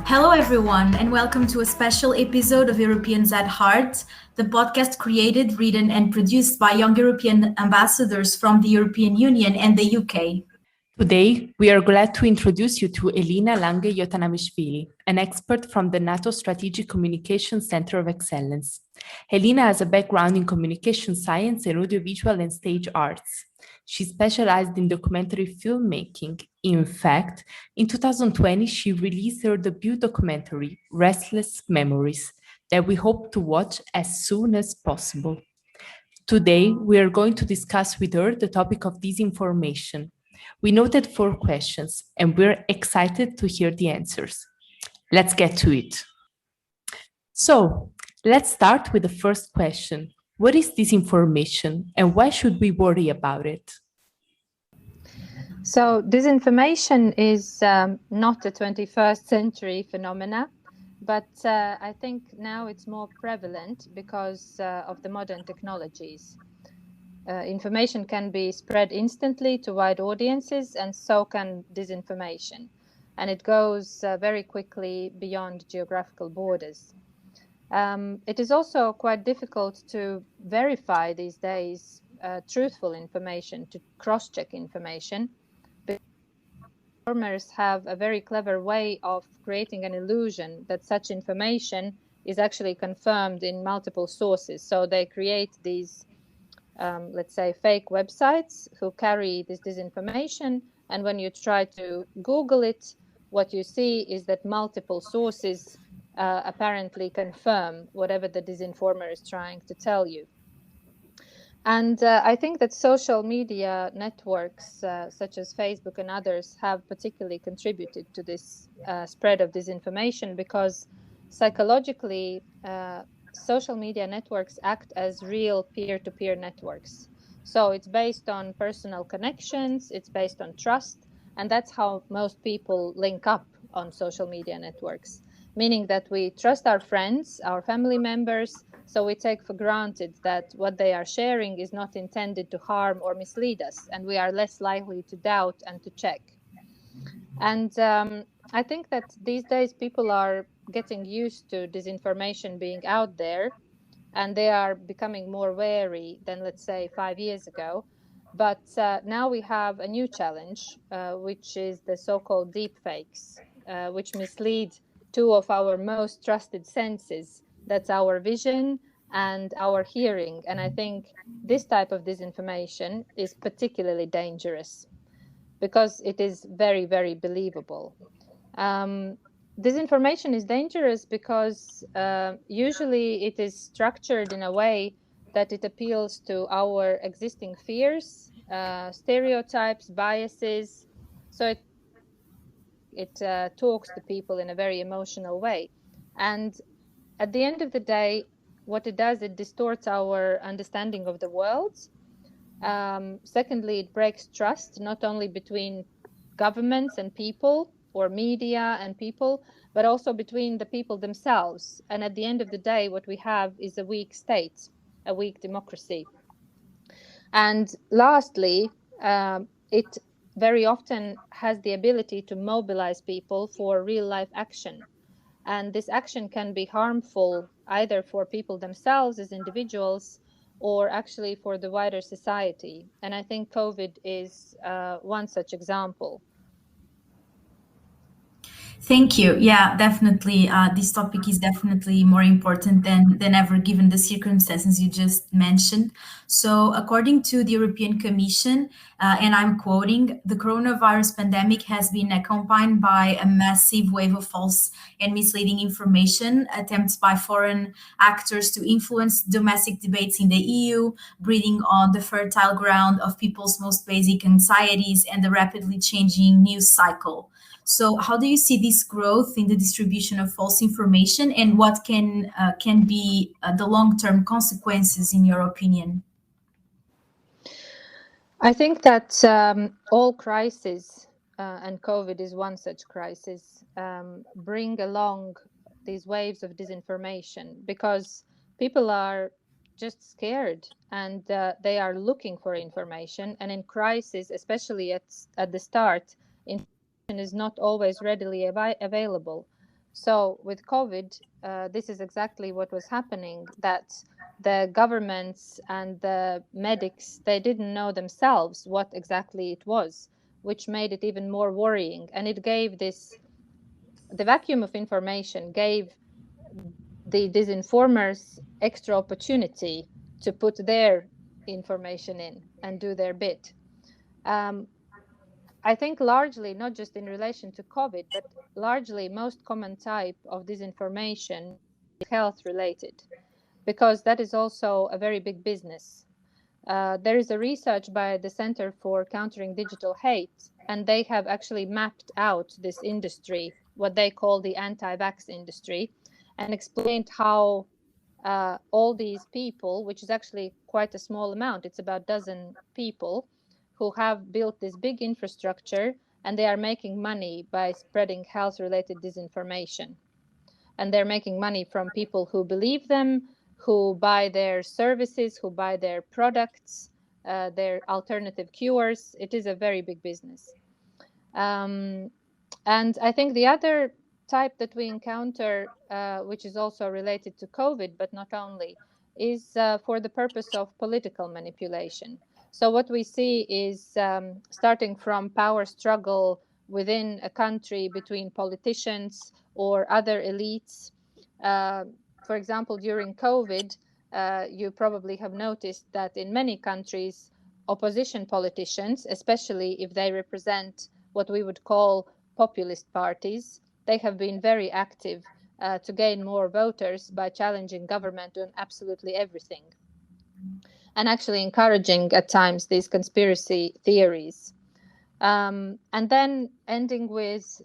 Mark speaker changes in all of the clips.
Speaker 1: Hello, everyone, and welcome to a special episode of Europeans at Heart, the podcast created, written, and produced by young European ambassadors from the European Union and the UK.
Speaker 2: Today, we are glad to introduce you to Elina Lange Ionatamishvili, an expert from the NATO Strategic Communication Center of Excellence. Elina has a background in communication science and audiovisual and stage arts. She specialized in documentary filmmaking. In fact, in 2020, she released her debut documentary, Restless Memories, that we hope to watch as soon as possible. Today, we are going to discuss with her the topic of disinformation. We noted 4 questions, and we're excited to hear the answers. Let's get to it. So, let's start with the first question. What is disinformation, and why should we worry about it?
Speaker 3: So, disinformation is not a 21st century phenomena, but I think now it's more prevalent because of the modern technologies. Information can be spread instantly to wide audiences, and so can disinformation. And it goes very quickly beyond geographical borders. It is also quite difficult to verify these days truthful information, to cross-check information. Informers have a very clever way of creating an illusion that such information is actually confirmed in multiple sources. So they create these let's say fake websites who carry this disinformation, and when you try to Google it, what you see is that multiple sources apparently confirm whatever the disinformer is trying to tell you. And I think that social media networks such as Facebook and others have particularly contributed to this spread of disinformation, because psychologically social media networks act as real peer-to-peer networks. So it's based on personal connections, it's based on trust, and that's how most people link up on social media networks, meaning that we trust our friends, our family members, so we take for granted that what they are sharing is not intended to harm or mislead us, and we are less likely to doubt and to check. And I think that these days people are getting used to disinformation being out there, and they are becoming more wary than, let's say, 5 years ago. But now we have a new challenge, which is the so-called deepfakes, which mislead 2 of our most trusted senses. That's our vision and our hearing. And I think this type of disinformation is particularly dangerous because it is very, very believable. Disinformation is dangerous because usually it is structured in a way that it appeals to our existing fears, stereotypes, biases. So it talks to people in a very emotional way. And at the end of the day, what it does, it distorts our understanding of the world. Secondly, it breaks trust, not only between governments and people, or media and people, but also between the people themselves. And at the end of the day, what we have is a weak state, a weak democracy. And lastly, it very often has the ability to mobilize people for real life action. And this action can be harmful either for people themselves as individuals, or actually for the wider society. And I think COVID is one such example.
Speaker 1: Thank you. Yeah, definitely. This topic is definitely more important than ever, given the circumstances you just mentioned. So, according to the European Commission, and I'm quoting, the coronavirus pandemic has been accompanied by a massive wave of false and misleading information, attempts by foreign actors to influence domestic debates in the EU, breeding on the fertile ground of people's most basic anxieties and the rapidly changing news cycle. So how do you see this growth in the distribution of false information, and what can be the long-term consequences, in your opinion?
Speaker 3: I think that all crises, and COVID is one such crisis, bring along these waves of disinformation, because people are just scared, and they are looking for information. And in crisis, especially at the start, information is not always readily available. So with COVID, this is exactly what was happening, that the governments and the medics, they didn't know themselves what exactly it was, which made it even more worrying. And it gave the vacuum of information gave the disinformers extra opportunity to put their information in and do their bit. I think largely, not just in relation to COVID, but largely most common type of disinformation is health related, because that is also a very big business. There is a research by the Center for Countering Digital Hate, and they have actually mapped out this industry, what they call the anti-vax industry, and explained how all these people, which is actually quite a small amount, it's about a dozen people who have built this big infrastructure, and they are making money by spreading health-related disinformation. And they're making money from people who believe them, who buy their services, who buy their products, their alternative cures. It is a very big business. And I think the other type that we encounter, which is also related to COVID, but not only, is for the purpose of political manipulation. So what we see is starting from power struggle within a country between politicians or other elites. For example, during COVID, you probably have noticed that in many countries, opposition politicians, especially if they represent what we would call populist parties, they have been very active to gain more voters by challenging government on absolutely everything, and actually encouraging at times these conspiracy theories. And then ending with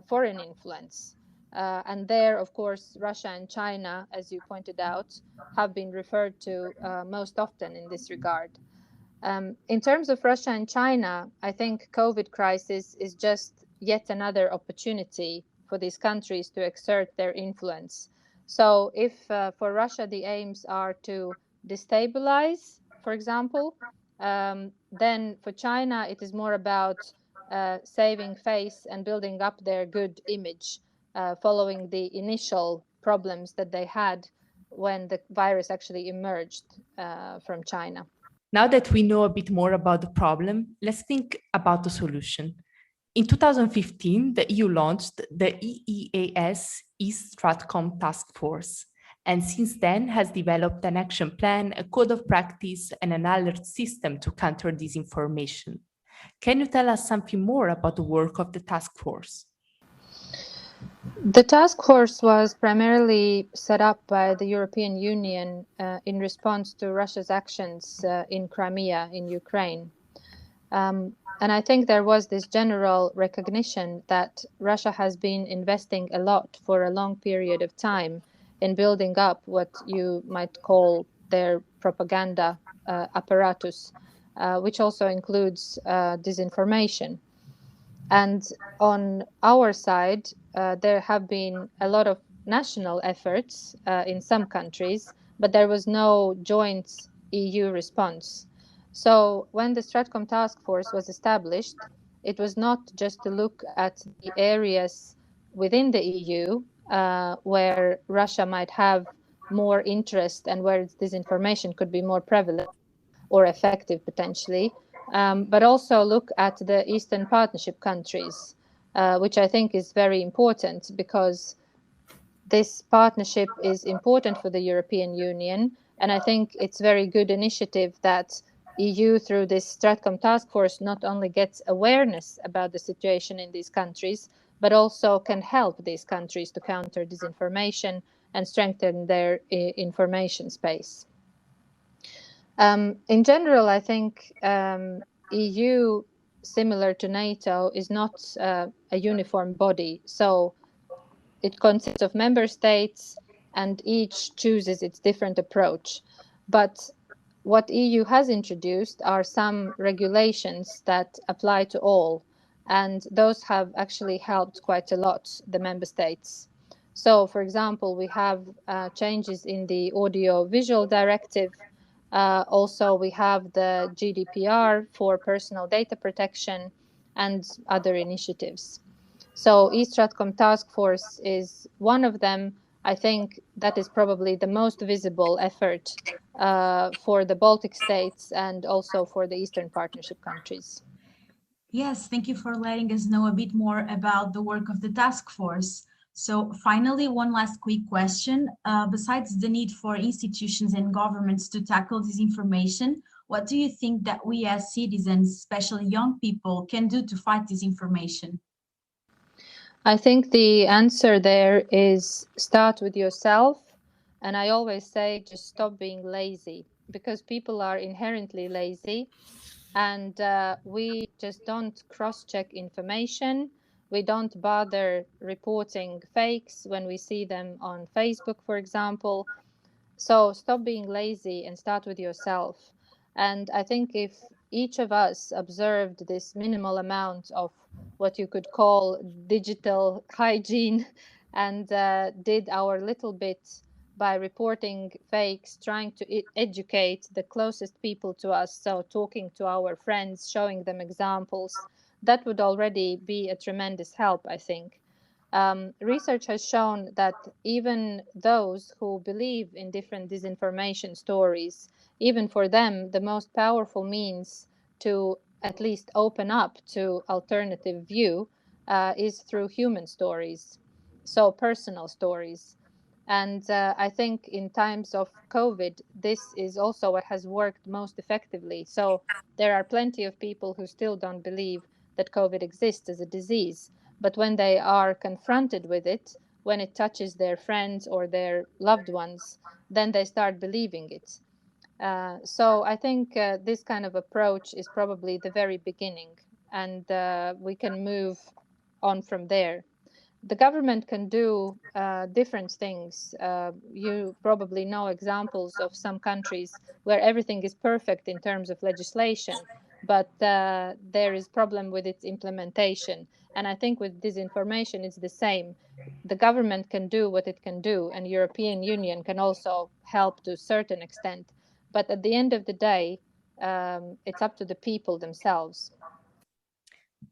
Speaker 3: foreign influence. And there, of course, Russia and China, as you pointed out, have been referred to most often in this regard. In terms of Russia and China, I think COVID crisis is just yet another opportunity for these countries to exert their influence. So if for Russia the aims are to destabilize, for example, then for China it is more about saving face and building up their good image following the initial problems that they had when the virus actually emerged from China.
Speaker 2: Now that we know a bit more about the problem, let's think about the solution. In 2015, the EU launched the EEAS ESTRACOM task force, and since then has developed an action plan, a code of practice, and an alert system to counter disinformation. Can you tell us something more about the work of the task force?
Speaker 3: The task force was primarily set up by the European Union in response to Russia's actions in Crimea, in Ukraine. And I think there was this general recognition that Russia has been investing a lot for a long period of time in building up what you might call their propaganda apparatus, which also includes disinformation. And on our side, there have been a lot of national efforts in some countries, but there was no joint EU response. So when the STRATCOM task force was established, it was not just to look at the areas within the EU where Russia might have more interest and where disinformation could be more prevalent or effective potentially, but also look at the Eastern Partnership countries, which I think is very important because this partnership is important for the European Union. And I think it's a very good initiative that EU through this STRATCOM task force not only gets awareness about the situation in these countries, but also can help these countries to counter disinformation and strengthen their information space. In general, I think EU, similar to NATO, is not a uniform body. So it consists of member states and each chooses its different approach. But what EU has introduced are some regulations that apply to all. And those have actually helped quite a lot the member states. So, for example, we have changes in the audio-visual directive. Also, we have the GDPR for personal data protection and other initiatives. So ESTRACOM task force is one of them. I think that is probably the most visible effort for the Baltic states and also for the Eastern Partnership countries.
Speaker 1: Yes, thank you for letting us know a bit more about the work of the task force. So finally, one last quick question. Besides the need for institutions and governments to tackle disinformation, what do you think that we as citizens, especially young people, can do to fight disinformation?
Speaker 3: I think the answer there is start with yourself. And I always say just stop being lazy, because people are inherently lazy, and we just don't cross-check information. We don't bother reporting fakes when we see them on Facebook, for example. So stop being lazy and start with yourself. And I think if each of us observed this minimal amount of what you could call digital hygiene and did our little bit by reporting fakes, trying to educate the closest people to us, so talking to our friends, showing them examples, that would already be a tremendous help, I think. Research has shown that even those who believe in different disinformation stories, even for them, the most powerful means to at least open up to alternative view is through human stories, so personal stories. And I think in times of COVID, this is also what has worked most effectively. So there are plenty of people who still don't believe that COVID exists as a disease. But when they are confronted with it, when it touches their friends or their loved ones, then they start believing it. So I think this kind of approach is probably the very beginning, and we can move on from there. The government can do different things. You probably know examples of some countries where everything is perfect in terms of legislation, but there is problem with its implementation. And I think with disinformation, it's the same. The government can do what it can do, and European Union can also help to a certain extent. But at the end of the day, it's up to the people themselves.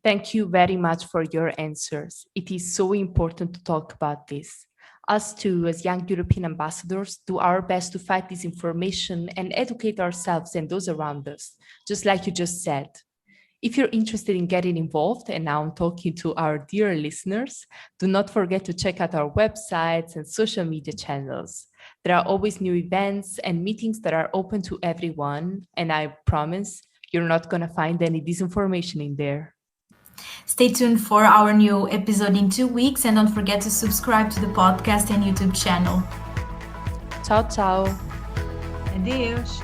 Speaker 2: Thank you very much for your answers. It is so important to talk about this. Us too, as young European ambassadors, do our best to fight disinformation and educate ourselves and those around us, just like you just said. If you're interested in getting involved, and now I'm talking to our dear listeners, do not forget to check out our websites and social media channels. There are always new events and meetings that are open to everyone, and I promise you're not going to find any disinformation in there.
Speaker 1: Stay tuned for our new episode in 2 weeks, and don't forget to subscribe to the podcast and YouTube channel.
Speaker 2: Ciao, ciao.
Speaker 1: Adeus.